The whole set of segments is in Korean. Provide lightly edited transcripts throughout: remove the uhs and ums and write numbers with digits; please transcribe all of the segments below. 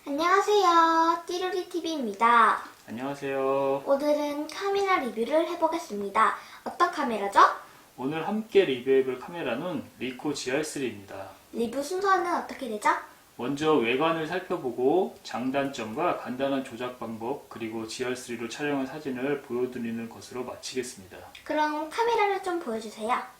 안녕하세요. 띠루리TV입니다. 안녕하세요. 오늘은 카메라 리뷰를 해보겠습니다. 어떤 카메라죠? 오늘 함께 리뷰해볼 카메라는 리코 GR3입니다. 리뷰 순서는 어떻게 되죠? 먼저 외관을 살펴보고 장단점과 간단한 조작 방법 그리고 GR3로 촬영한 사진을 보여드리는 것으로 마치겠습니다. 그럼 카메라를 좀 보여주세요.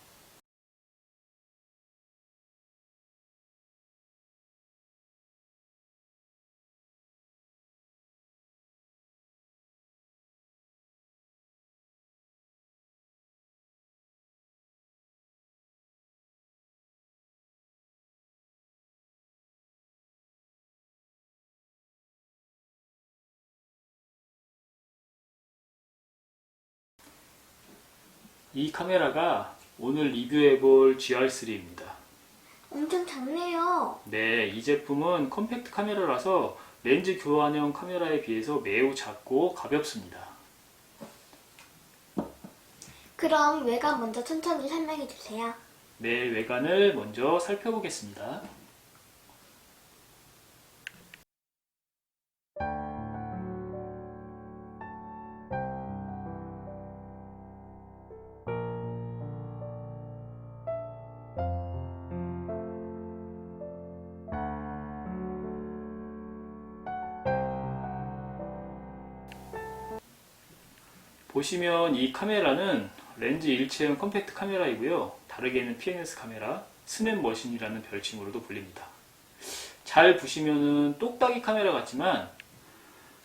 이 카메라가 오늘 리뷰해볼 GR3입니다. 엄청 작네요. 네, 이 제품은 컴팩트 카메라라서 렌즈 교환형 카메라에 비해서 매우 작고 가볍습니다. 그럼 외관 먼저 천천히 설명해주세요. 네, 외관을 먼저 살펴보겠습니다. 보시면 이 카메라는 렌즈 일체형 컴팩트 카메라이고요. 다르게는 PNS 카메라, 스냅머신이라는 별칭으로도 불립니다. 잘 보시면은 똑딱이 카메라 같지만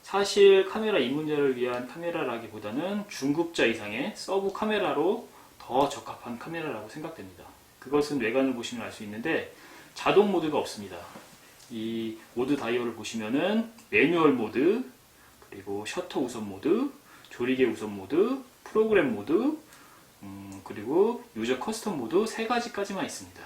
사실 카메라 입문자를 위한 카메라라기보다는 중급자 이상의 서브 카메라로 더 적합한 카메라라고 생각됩니다. 그것은 외관을 보시면 알 수 있는데 자동 모드가 없습니다. 이 모드 다이얼을 보시면은 매뉴얼 모드, 그리고 셔터 우선 모드, 조리개 우선 모드, 프로그램 모드, 그리고 유저 커스텀 모드 세 가지까지만 있습니다.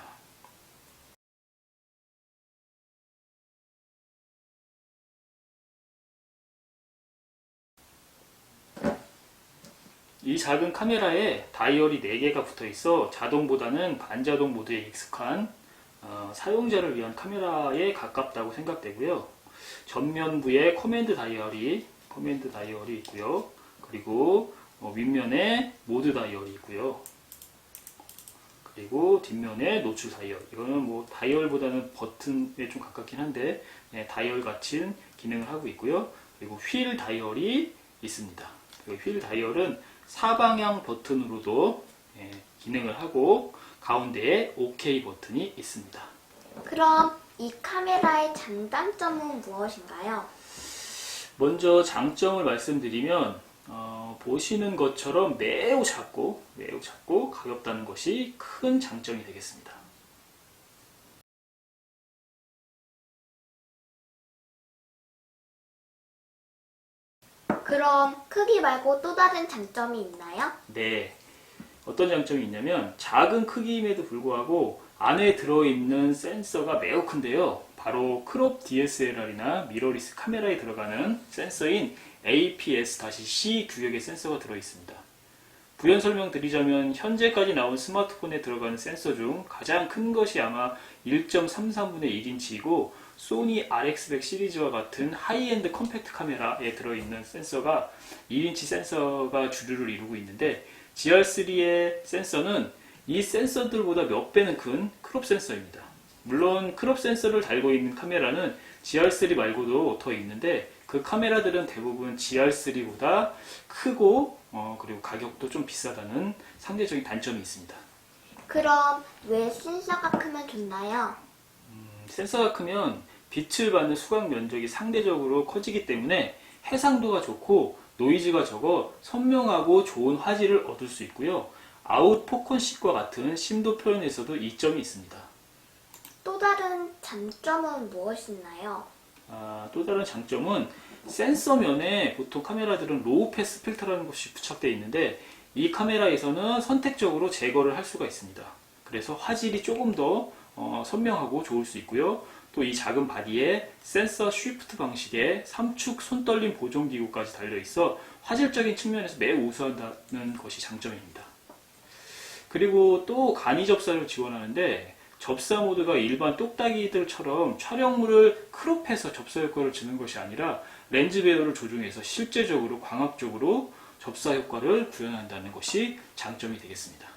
이 작은 카메라에 다이얼이 4개가 붙어 있어 자동보다는 반자동 모드에 익숙한 사용자를 위한 카메라에 가깝다고 생각되고요. 전면부에 커맨드 다이얼이 있고요. 그리고 윗면에 모드 다이얼이 있고요. 그리고 뒷면에 노출 다이얼. 이거는 뭐 다이얼보다는 버튼에 좀 가깝긴 한데 다이얼 같은 기능을 하고 있고요. 그리고 휠 다이얼이 있습니다. 휠 다이얼은 사방향 버튼으로도 기능을 하고 가운데에 OK 버튼이 있습니다. 그럼 이 카메라의 장단점은 무엇인가요? 먼저 장점을 말씀드리면 보시는 것처럼 매우 작고 가볍다는 것이 큰 장점이 되겠습니다. 그럼 크기 말고 또 다른 장점이 있나요? 네, 어떤 장점이 있냐면 작은 크기임에도 불구하고 안에 들어있는 센서가 매우 큰데요. 바로 크롭 DSLR이나 미러리스 카메라에 들어가는 센서인 APS-C 규격의 센서가 들어있습니다. 부연 설명드리자면 현재까지 나온 스마트폰에 들어가는 센서 중 가장 큰 것이 아마 1.33분의 1인치이고 소니 RX100 시리즈와 같은 하이엔드 컴팩트 카메라에 들어있는 센서가 1인치 센서가 주류를 이루고 있는데 GR3의 센서는 이 센서들보다 몇 배는 큰 크롭 센서입니다. 물론 크롭 센서를 달고 있는 카메라는 GR3 말고도 더 있는데 그 카메라들은 대부분 GR3보다 크고 그리고 가격도 좀 비싸다는 상대적인 단점이 있습니다. 그럼 왜 센서가 크면 좋나요? 센서가 크면 빛을 받는 수광 면적이 상대적으로 커지기 때문에 해상도가 좋고 노이즈가 적어 선명하고 좋은 화질을 얻을 수 있고요. 아웃 포컨식과 같은 심도 표현에서도 이점이 있습니다. 또 다른 장점은 무엇이 있나요? 또 다른 장점은 센서면에 보통 카메라들은 로우 패스 필터라는 것이 부착되어 있는데 이 카메라에서는 선택적으로 제거를 할 수가 있습니다. 그래서 화질이 조금 더 선명하고 좋을 수 있고요. 또 이 작은 바디에 센서 쉬프트 방식의 3축 손떨림 보존 기구까지 달려있어 화질적인 측면에서 매우 우수하다는 것이 장점입니다. 그리고 또 간이 접사를 지원하는데 접사 모드가 일반 똑딱이들처럼 촬영물을 크롭해서 접사 효과를 주는 것이 아니라 렌즈 배열을 조정해서 실제적으로 광학적으로 접사 효과를 구현한다는 것이 장점이 되겠습니다.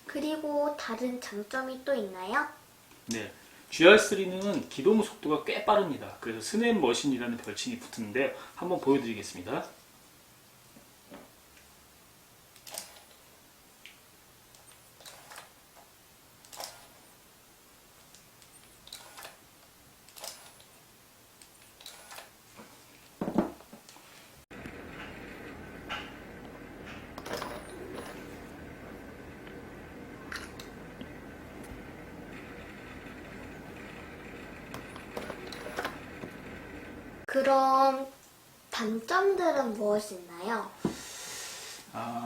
그리고 다른 장점이 또 있나요? 네, GR3는 기동 속도가 꽤 빠릅니다. 그래서 스냅 머신이라는 별칭이 붙는데 한번 보여드리겠습니다. 그럼 단점들은 무엇이 있나요?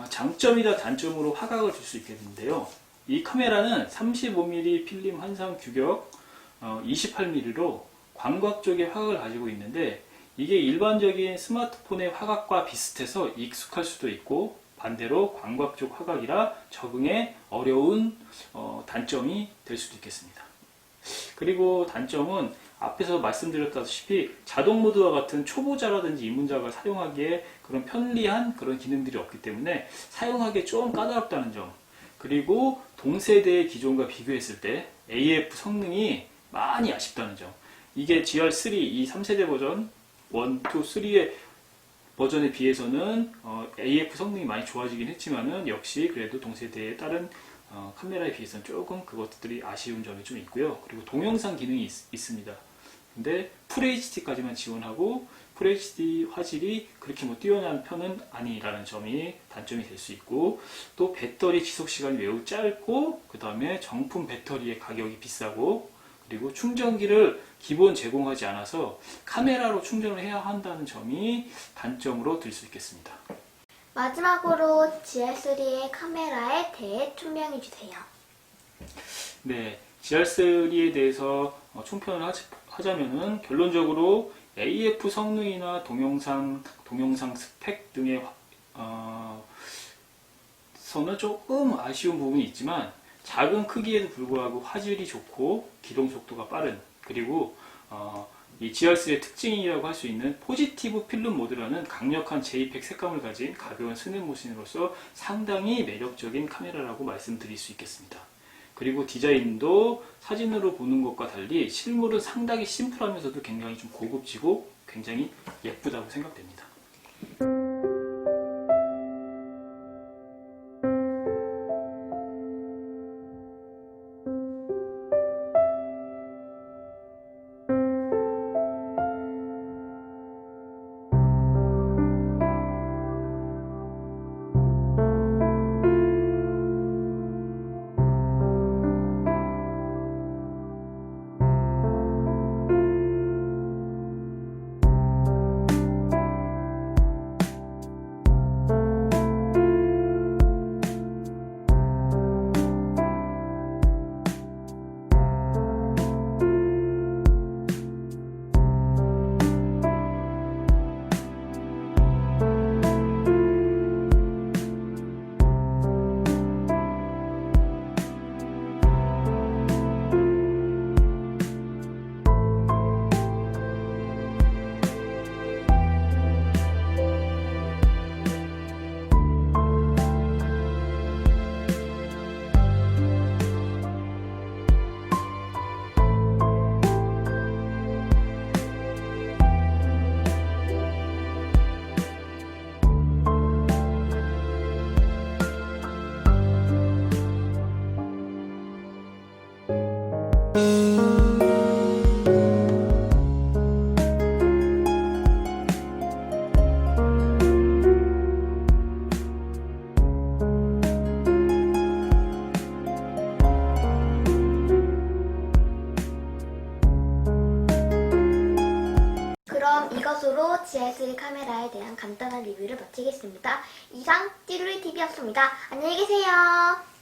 장점이다 단점으로 화각을 줄 수 있겠는데요. 이 카메라는 35mm 필름 환상 규격 28mm로 광각 쪽의 화각을 가지고 있는데 이게 일반적인 스마트폰의 화각과 비슷해서 익숙할 수도 있고 반대로 광각 쪽 화각이라 적응에 어려운 단점이 될 수도 있겠습니다. 그리고 단점은 앞에서 말씀드렸다시피 자동 모드와 같은 초보자라든지 입문자가 사용하기에 그런 편리한 그런 기능들이 없기 때문에 사용하기에 좀 까다롭다는 점, 그리고 동세대의 기종과 비교했을 때 AF 성능이 많이 아쉽다는 점. 이게 GR3 이 3세대 버전 1, 2, 3의 버전에 비해서는 AF 성능이 많이 좋아지긴 했지만은 역시 그래도 동세대의 다른 카메라에 비해서는 조금 그것들이 아쉬운 점이 좀 있고요. 그리고 동영상 기능이 있습니다. 근데 FHD까지만 지원하고 FHD 화질이 그렇게 뭐 뛰어난 편은 아니라는 점이 단점이 될 수 있고, 또 배터리 지속 시간이 매우 짧고, 그 다음에 정품 배터리의 가격이 비싸고, 그리고 충전기를 기본 제공하지 않아서 카메라로 충전을 해야 한다는 점이 단점으로 들 수 있겠습니다. 마지막으로 GR3의 카메라에 대해 설명해 주세요. 네, GR3에 대해서 총평을 하자면은 결론적으로 AF 성능이나 동영상 스펙 등의 서는 조금 아쉬운 부분이 있지만 작은 크기에도 불구하고 화질이 좋고 기동 속도가 빠른, 그리고 이 GR3의 특징이라고 할 수 있는 포지티브 필름 모드라는 강력한 JPEG 색감을 가진 가벼운 스냅 모션으로서 상당히 매력적인 카메라라고 말씀드릴 수 있겠습니다. 그리고 디자인도 사진으로 보는 것과 달리 실물은 상당히 심플하면서도 굉장히 좀 고급지고 굉장히 예쁘다고 생각됩니다. 그럼 이것으로 GR3 카메라에 대한 간단한 리뷰를 마치겠습니다. 이상 띠루리TV였습니다. 안녕히 계세요.